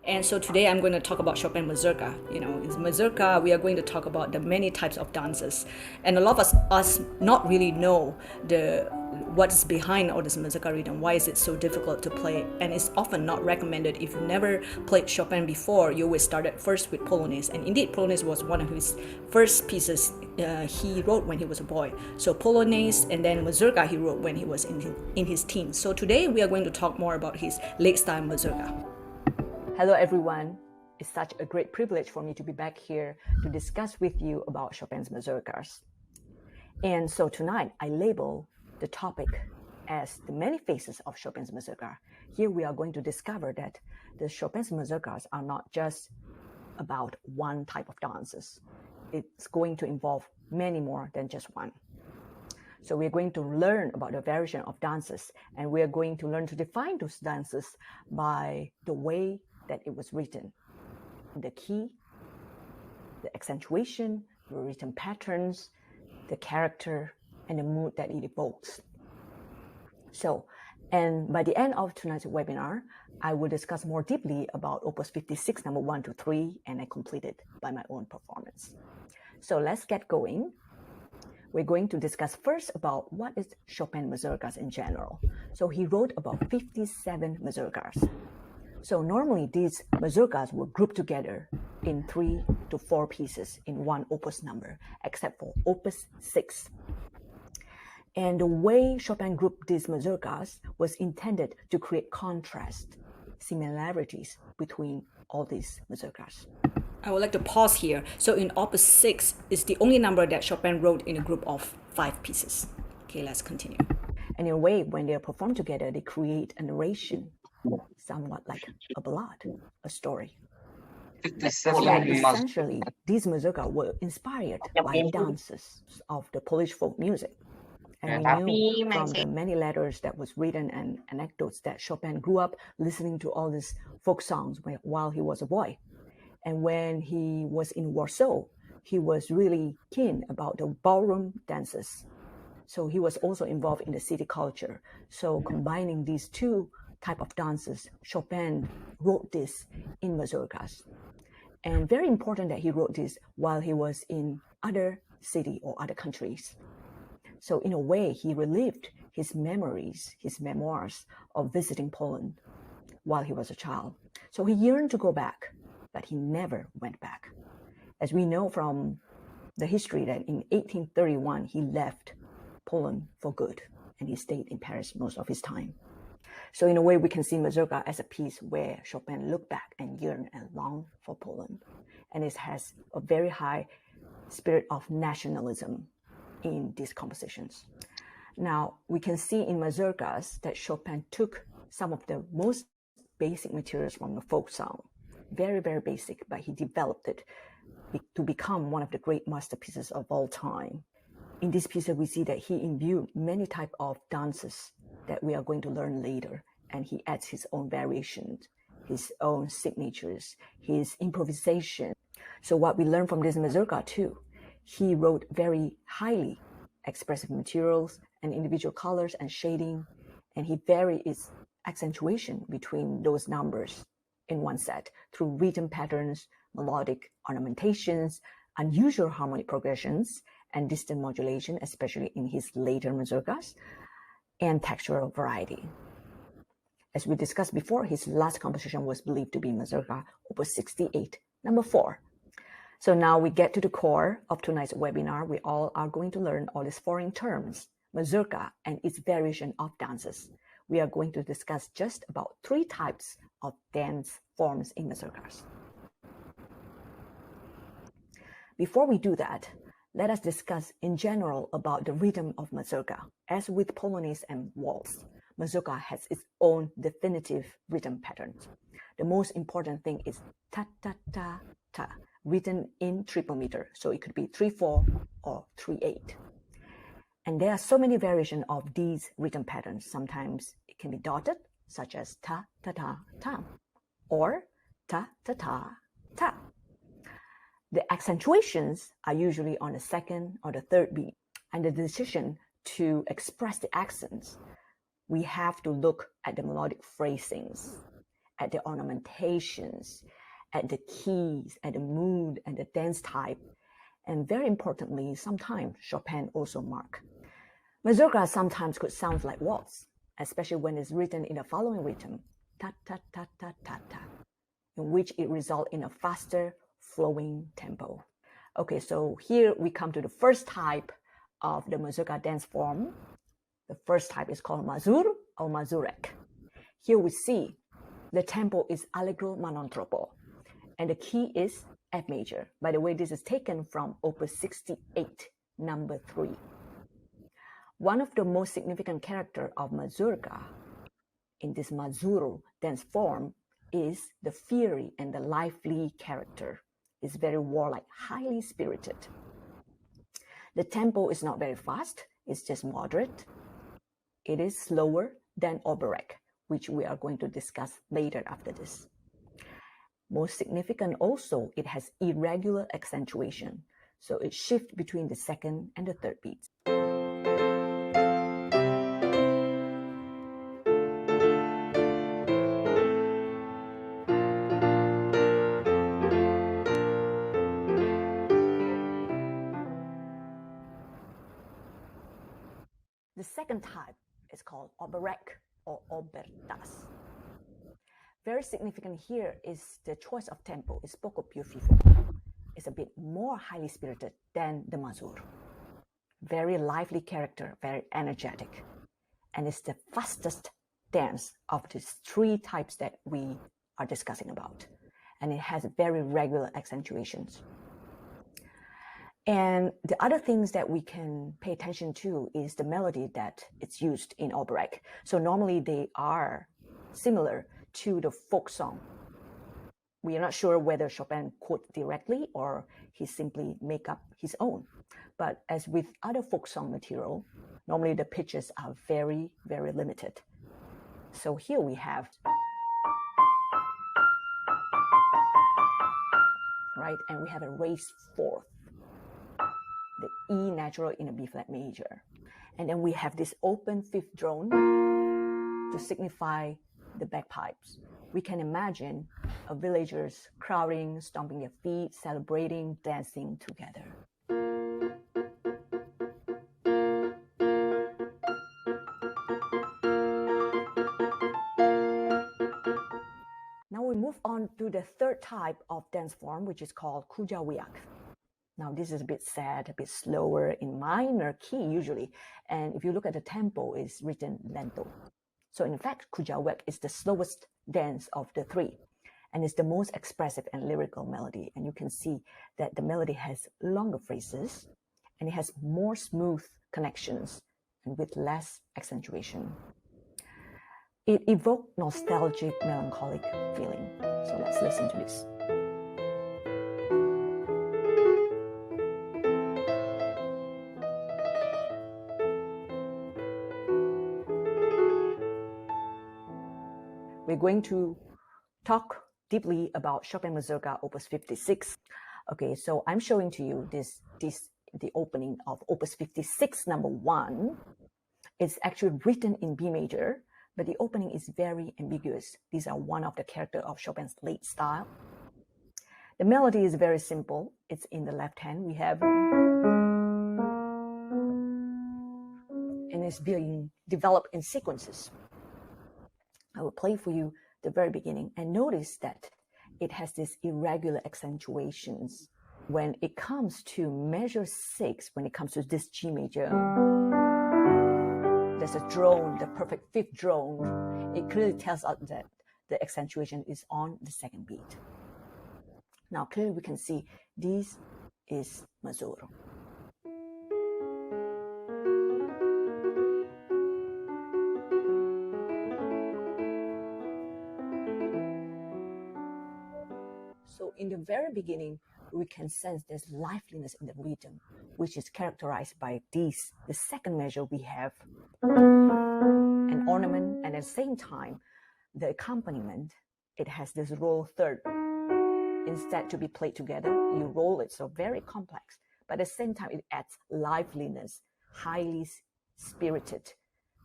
And so today I'm going to talk about Chopin Mazurka. In Mazurka, we are going to talk about the many types of dances. And a lot of us not really know what's behind all this Mazurka rhythm. Why is it so difficult to play? And it's often not recommended. If you've never played Chopin before, you will start at first with Polonaise. And indeed, Polonaise was one of his first pieces he wrote when he was a boy. So Polonaise and then Mazurka he wrote when he was in his teens. So today we are going to talk more about his late style Mazurka. Hello everyone. It's such a great privilege for me to be back here to discuss with you about Chopin's Mazurkas. And so tonight I label the topic as the many faces of Chopin's Mazurka. Here we are going to discover that the Chopin's Mazurkas are not just about one type of dances. It's going to involve many more than just one. So we're going to learn about the variation of dances, and we're going to learn to define those dances by the way that it was written. The key, the accentuation, the rhythm patterns, the character, and the mood that it evokes. So, and by the end of tonight's webinar, I will discuss more deeply about Opus 56, number 1 to 3, and I complete it by my own performance. So let's get going. We're going to discuss first about what is Chopin Mazurkas in general. So he wrote about 57 Mazurkas. So normally these Mazurkas were grouped together in 3 to 4 pieces in one opus number, except for Opus 6. And the way Chopin grouped these Mazurkas was intended to create contrast, similarities between all these Mazurkas. I would like to pause here. So in Opus 6 is the only number that Chopin wrote in a group of 5 pieces. Okay, let's continue. And in a way, when they are performed together, they create a narration, somewhat like a ballad, a story. Essentially, these Mazurkas were inspired by dances of the Polish folk music. And we knew from the many letters that was written and anecdotes that Chopin grew up listening to all these folk songs while he was a boy. And when he was in Warsaw, he was really keen about the ballroom dances. So he was also involved in the city culture. So combining these two types of dances, Chopin wrote this in Mazurkas. And very important that he wrote this while he was in other city or other countries. So in a way, he relived his memories, his memoirs of visiting Poland while he was a child. So he yearned to go back, but he never went back. As we know from the history that in 1831, he left Poland for good, and he stayed in Paris most of his time. So in a way, we can see Mazurka as a piece where Chopin looked back and yearned and longed for Poland. And it has a very high spirit of nationalism in these compositions. Now, we can see in Mazurkas that Chopin took some of the most basic materials from the folk song, very, very basic, but he developed it to become one of the great masterpieces of all time. In this piece, we see that he imbued many types of dances that we are going to learn later, and he adds his own variations, his own signatures, his improvisation. So what we learn from this Mazurka too, he wrote very highly expressive materials and individual colors and shading, and he varied its accentuation between those numbers in one set through rhythm patterns, melodic ornamentations, unusual harmonic progressions, and distant modulation, especially in his later Mazurkas, and textural variety. As we discussed before, his last composition was believed to be Mazurka Opus 68, number 4. So now we get to the core of tonight's webinar. We all are going to learn all these foreign terms, Mazurka and its variation of dances. We are going to discuss just about 3 types of dance forms in Mazurkas. Before we do that, let us discuss in general about the rhythm of Mazurka. As with Polonaise and waltz, Mazurka has its own definitive rhythm patterns. The most important thing is ta-ta-ta-ta, written in triple meter. So it could be 3/4 or 3/8. And there are so many variations of these rhythm patterns. Sometimes it can be dotted, such as ta-ta-ta-ta, or ta-ta-ta-ta. The accentuations are usually on the second or the third beat, and the decision to express the accents, we have to look at the melodic phrasings. at the ornamentations, at the keys, at the mood, and the dance type. And very importantly, sometimes Chopin also marked. Mazurka sometimes could sound like waltz, especially when it's written in the following rhythm, ta-ta-ta-ta-ta-ta, in which it results in a faster flowing tempo. Okay, so here we come to the first type of the Mazurka dance form. The first type is called Mazur or Mazurek. Here we see the tempo is allegro manontropo, and the key is F major. By the way, this is taken from Opus 68, number 3. One of the most significant characters of Mazurka in this Mazuro dance form is the fiery and the lively character. It's very warlike, highly spirited. The tempo is not very fast, it's just moderate. It is slower than Oberek, which we are going to discuss later after this. Most significant also, it has irregular accentuation, so it shifts between the second and the third beats. The second type is called Oberek or Obertas. Very significant here is the choice of tempo is poco più fifo. It's a bit more highly spirited than the Mazur. Very lively character, very energetic. And it's the fastest dance of these 3 types that we are discussing about. And it has very regular accentuations. And the other things that we can pay attention to is the melody that it's used in Oberek. So normally they are similar to the folk song. We are not sure whether Chopin quote directly or he simply make up his own. But as with other folk song material, normally the pitches are very, very limited. So here we have, right, and we have a raised fourth, the E natural in a B flat major. And then we have this open fifth drone to signify the bagpipes. We can imagine villagers crowding, stomping their feet, celebrating, dancing together. Now we move on to the third type of dance form, which is called Kujawiak. Now this is a bit sad, a bit slower in minor key usually. And if you look at the tempo, it's written lento. So in fact, Kujawiak is the slowest dance of the 3. And it's the most expressive and lyrical melody. And you can see that the melody has longer phrases and it has more smooth connections and with less accentuation. It evokes nostalgic, melancholic feeling. So let's listen to this. We're going to talk deeply about Chopin Mazurka Opus 56. Okay, so I'm showing to you the opening of Opus 56 number 1. It's actually written in B major, but the opening is very ambiguous. These are one of the characters of Chopin's late style. The melody is very simple. It's in the left hand. We have, and it's being developed in sequences. I will play for you the very beginning and notice that it has these irregular accentuations. When it comes to measure 6, when it comes to this G major, there's a drone, the perfect fifth drone. It clearly tells us that the accentuation is on the second beat. Now clearly we can see this is Mazuro. So in the very beginning, we can sense there's liveliness in the rhythm, which is characterized by these. The second measure, we have an ornament, and at the same time, the accompaniment, it has this roll third. Instead to be played together, you roll it, so very complex. But at the same time, it adds liveliness, highly spirited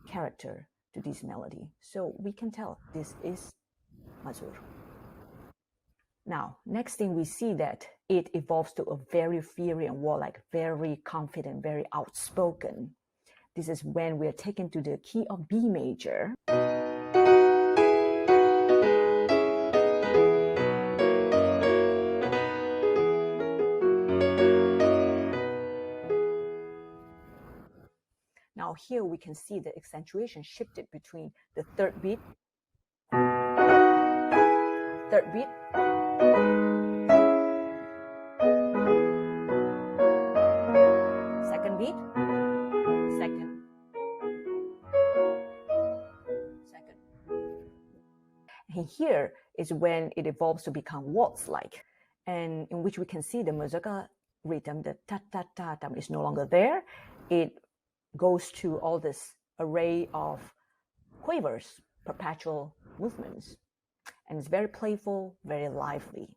character to this melody. So we can tell this is Mazur. Now, next thing we see that it evolves to a very fiery and warlike, very confident, very outspoken. This is when we are taken to the key of B major. Now here we can see the accentuation shifted between the third beat, second beat, second. And here is when it evolves to become waltz-like, and in which we can see the mazurka rhythm, the ta-ta-ta-tam is no longer there. It goes to all this array of quavers, perpetual movements, and it's very playful, very lively.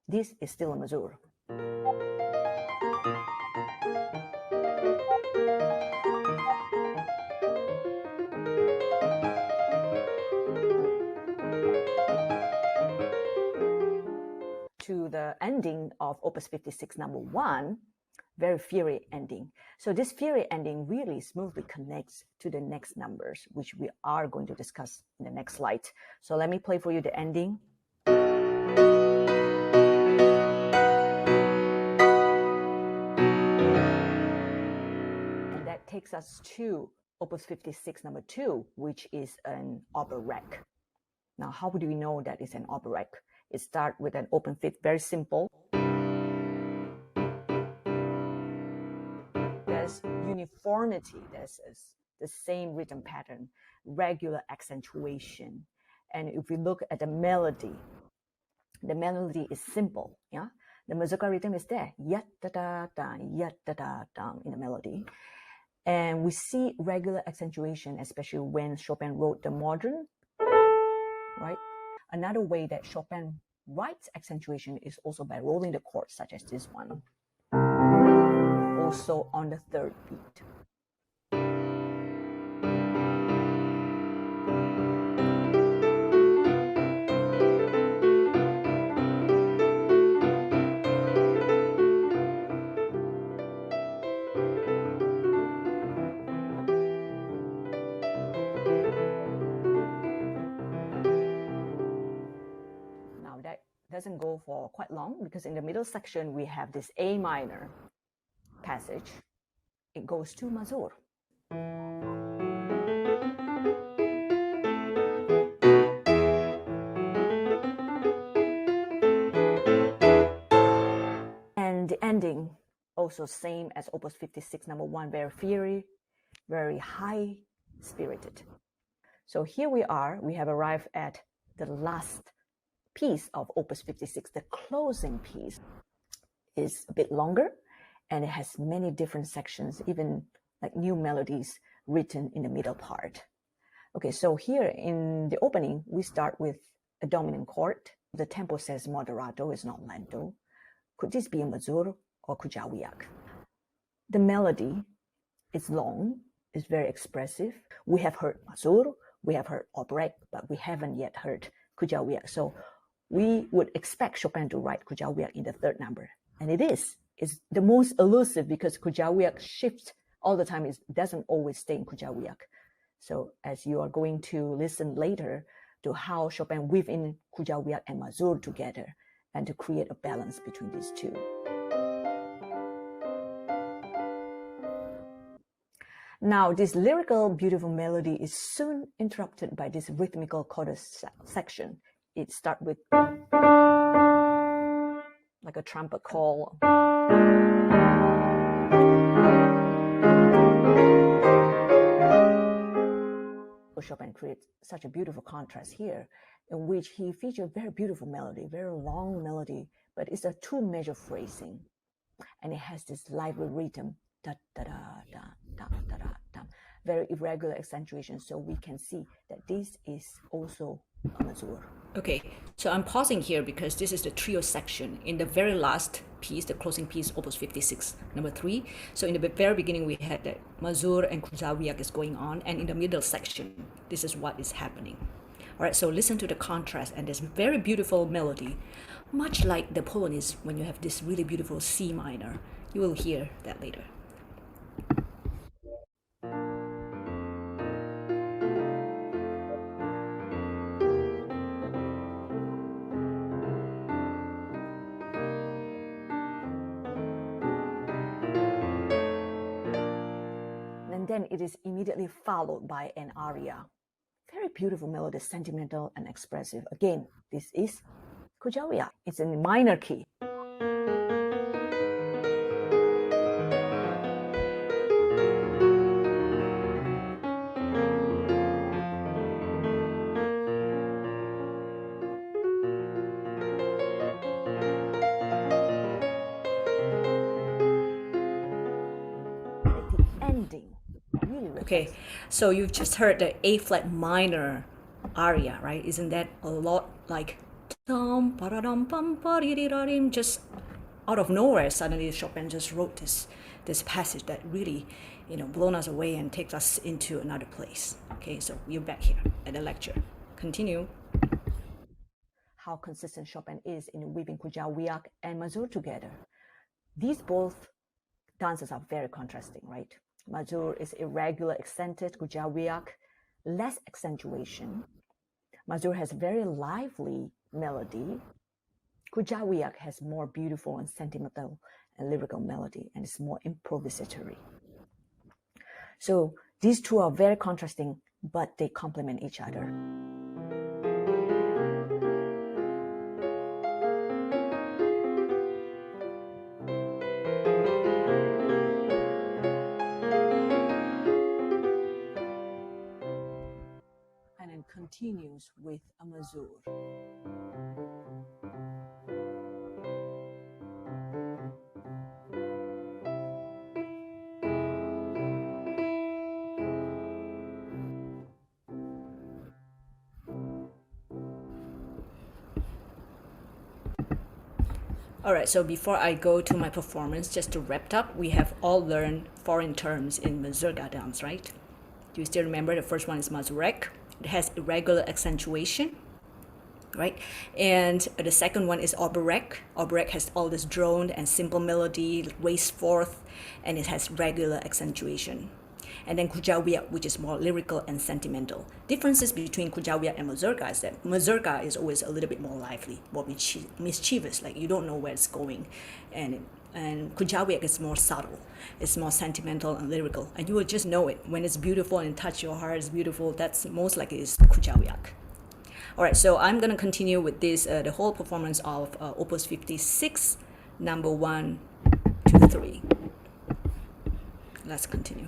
This is still a mazur. To the ending of Opus 56 number 1, very fiery ending. So this fiery ending really smoothly connects to the next numbers, which we are going to discuss in the next slide. So let me play for you the ending. And that takes us to Opus 56 number 2, which is an operatic. Now, how do we know that it's an operatic? It starts with an open fifth, very simple. There's uniformity, there's the same rhythm pattern, regular accentuation. And if we look at the melody is simple, yeah? The mazurka rhythm is there, yat-da-da-da, yat-da-da-da in the melody. And we see regular accentuation, especially when Chopin wrote the modern, right? Another way that Chopin writes accentuation is also by rolling the chords, such as this one. Also on the third beat. Doesn't go for quite long, because in the middle section we have this A minor passage. It goes to mazur. And the ending also same as Opus 56 number 1, very fiery, very high spirited. So here we are, we have arrived at the last piece of Opus 56. The closing piece is a bit longer, and it has many different sections, even like new melodies written in the middle part. Okay, so here in the opening, we start with a dominant chord. The tempo says moderato, is not lento. Could this be a mazur or kujawiak? The melody is long, is very expressive. We have heard mazur, we have heard operatic, but we haven't yet heard kujawiak. So we would expect Chopin to write kujawiak in the third number. And it is. It's the most elusive, because kujawiak shifts all the time. It doesn't always stay in kujawiak. So as you are going to listen later to how Chopin weave in kujawiak and mazur together, and to create a balance between these two. Now, this lyrical, beautiful melody is soon interrupted by this rhythmical chorus section. It starts with like a trumpet call. Chopin creates such a beautiful contrast here, in which he features very beautiful melody, very long melody, but it's a two-measure phrasing, and it has this lively rhythm, da da da da da da da da, very irregular accentuation. So we can see that this is also a mazur. Okay, so I'm pausing here because this is the trio section. In the very last piece, the closing piece, Opus 56, number 3. So in the very beginning, we had the mazur and kujawiak is going on, and in the middle section, this is what is happening. All right, so listen to the contrast and this very beautiful melody, much like the Polonaise when you have this really beautiful C minor. You will hear that later. And then it is immediately followed by an aria. Very beautiful melody, sentimental and expressive. Again, this is Kujawiak. It's in minor key. Okay, so you've just heard the A flat minor aria, right? Isn't that a lot like just out of nowhere? Suddenly Chopin just wrote this passage that really, blown us away and takes us into another place. Okay, so we're back here at the lecture. Continue. How consistent Chopin is in weaving Kujawiak and Mazur together. These both dances are very contrasting, right? Mazur is irregular, accented, Kujawiak, less accentuation. Mazur has very lively melody. Kujawiak has more beautiful and sentimental and lyrical melody, and it's more improvisatory. So these two are very contrasting, but they complement each other. Continues with a mazur. All right, so before I go to my performance, just to wrap up, we have all learned foreign terms in Mazurka dance, right? Do you still remember? The first one is Mazurek. It has irregular accentuation, right? And the second one is Oberek. Oberek has all this droned and simple melody, raised forth, and it has regular accentuation. And then Kujawiak, which is more lyrical and sentimental. Differences between Kujawiak and Mazurka is that Mazurka is always a little bit more lively, more mischievous, like you don't know where it's going. And Kujawiak is more subtle. It's more sentimental and lyrical. And you will just know it. When it's beautiful and touch your heart is beautiful, that's most likely is Kujawiak. All right, so I'm going to continue with this, the whole performance of Opus 56, number 1 to 3. Let's continue.